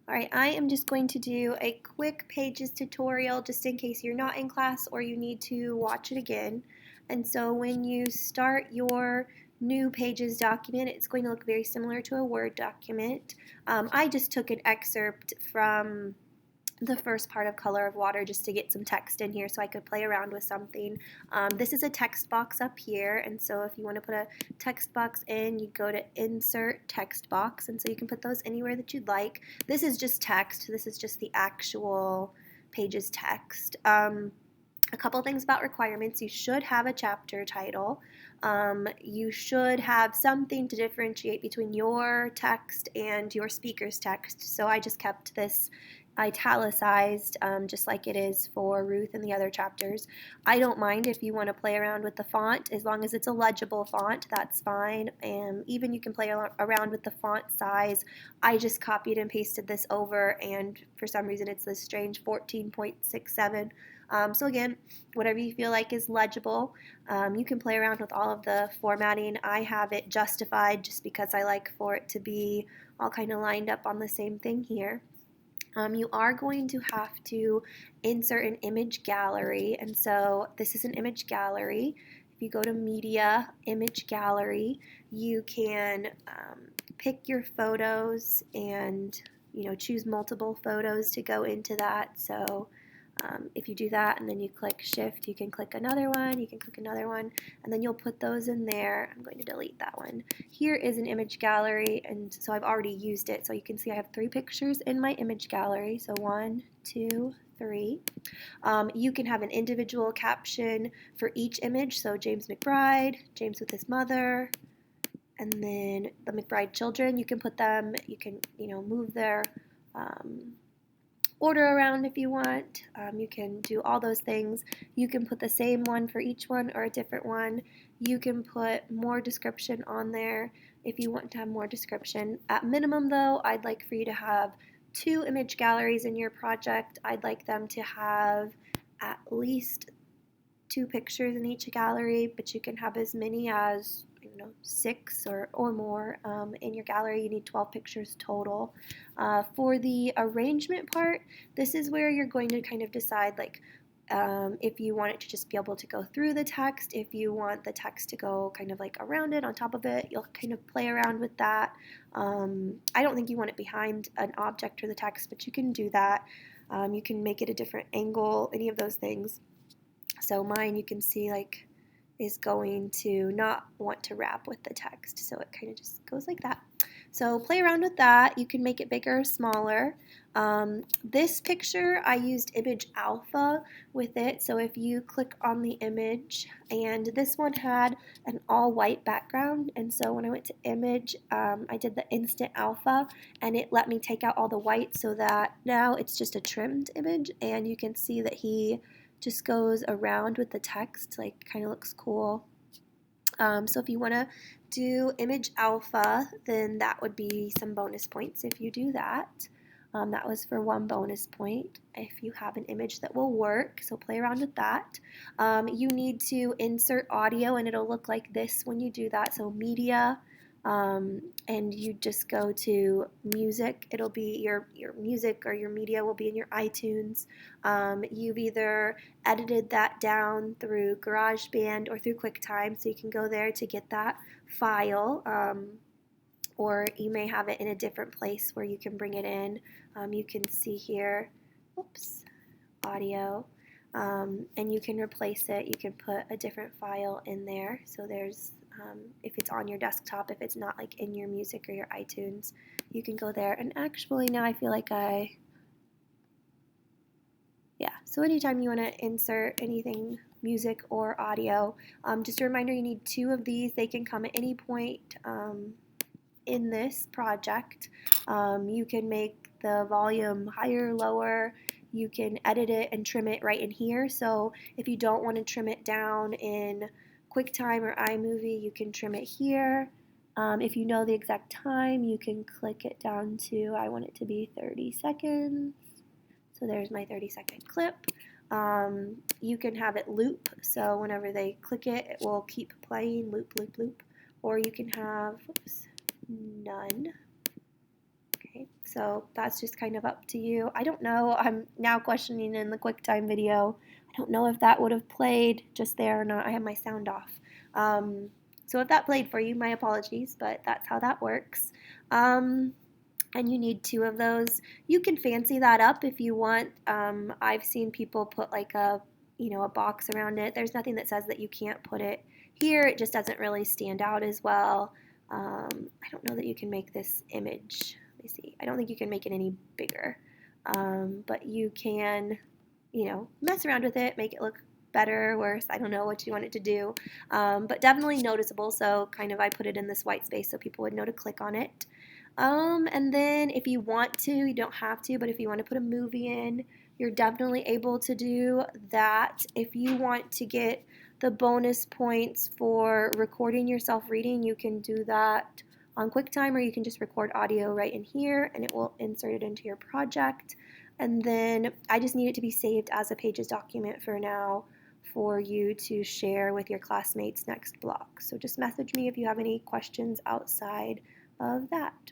All right, I am just going to do a quick Pages tutorial just in case you're not in class or you need to watch it again. And so when you start your new Pages document, it's going to look very similar to a Word document. I just took an excerpt from the first part of Color of Water just to get some text in here so I could play around with something. This is a text box up here, and so if you want to put a text box in, you go to Insert Text Box, and so you can put those anywhere that you'd like. This is just text. This is just the actual Pages text. A couple things about requirements. You should have a chapter title. You should have something to differentiate between your text and your speaker's text. So I just kept this italicized, just like it is for Ruth and the other chapters. I don't mind if you want to play around with the font. As long as it's a legible font, that's fine. And even you can play around with the font size. I just copied and pasted this over, and for some reason it's this strange 14.67. So again, whatever you feel like is legible. You can play around with all of the formatting. I have it justified just because I like for it to be all kind of lined up on the same thing here. You are going to have to insert an image gallery, and so this is an image gallery. If you go to Media, Image Gallery, you can pick your photos and choose multiple photos to go into that. So if you do that and then you click Shift, you can click another one, you can click another one, and then you'll put those in there. I'm going to delete that one. Here is an image gallery, and so I've already used it. So you can see I have 3 pictures in my image gallery. So 1, 2, 3. You can have an individual caption for each image. So James McBride, James with his mother, and then the McBride children. You can put them, you can move their order around if you want. You can do all those things. You can put the same one for each one or a different one. You can put more description on there if you want to have more description. At minimum though, I'd like for you to have 2 image galleries in your project. I'd like them to have at least 2 pictures in each gallery, but you can have as many as 6 or more in your gallery. You need 12 pictures total. For the arrangement part, this is where you're going to kind of decide if you want it to just be able to go through the text, if you want the text to go kind of like around it, on top of it, you'll kind of play around with that. I don't think you want it behind an object or the text, but you can do that. You can make it a different angle, any of those things. So mine, you can see is going to not want to wrap with the text, so it kind of just goes like that. So play around with that. You can make it bigger or smaller. This picture, I used Image Alpha with it, so if you click on the image, and this one had an all-white background, and so when I went to Image, I did the Instant Alpha, and it let me take out all the white so that now it's just a trimmed image, and you can see that he just goes around with the text, kind of looks cool. So if you want to do Image Alpha, then that would be some bonus points if you do that. That was for 1 bonus point if you have an image that will work, so play around with that. You need to insert audio, and it'll look like this when you do that. So Media, and you just go to Music. It'll be your music or your media will be in your iTunes. You've either edited that down through GarageBand or through QuickTime, so you can go there to get that file. Or you may have it in a different place where you can bring it in. You can see here, oops, audio, and you can replace it. You can put a different file in there. So there's, if it's on your desktop, if it's not in your music or your iTunes, you can go there. And actually now I feel like so anytime you want to insert anything, music or audio, just a reminder, you need 2 of these. They can come at any point in this project. You can make the volume higher, lower. You can edit it and trim it right in here. So if you don't want to trim it down in QuickTime or iMovie, you can trim it here. If you know the exact time, you can click it down to, I want it to be 30 seconds. So there's my 30-second clip. You can have it loop, so whenever they click it, it will keep playing, loop, loop, loop. Or you can have, none. Okay, so that's just kind of up to you. I don't know. I'm now questioning in the QuickTime video. I don't know if that would have played just there or not. I have my sound off. Um, so if that played for you, my apologies, but that's how that works. And you need two of those. You can fancy that up if you want. I've seen people put like a box around it. There's nothing that says that you can't put it here. It just doesn't really stand out as well. I don't know that you can make this image. Let me see. I don't think you can make it any bigger. But you can, mess around with it, make it look better, worse. I don't know what you want it to do. But definitely noticeable. So kind of I put it in this white space so people would know to click on it. And then if you want to, you don't have to, but if you want to put a movie in, you're definitely able to do that. If you want to get the bonus points for recording yourself reading, you can do that on QuickTime, or you can just record audio right in here and it will insert it into your project. And then I just need it to be saved as a Pages document for now for you to share with your classmates next block. So just message me if you have any questions outside of that.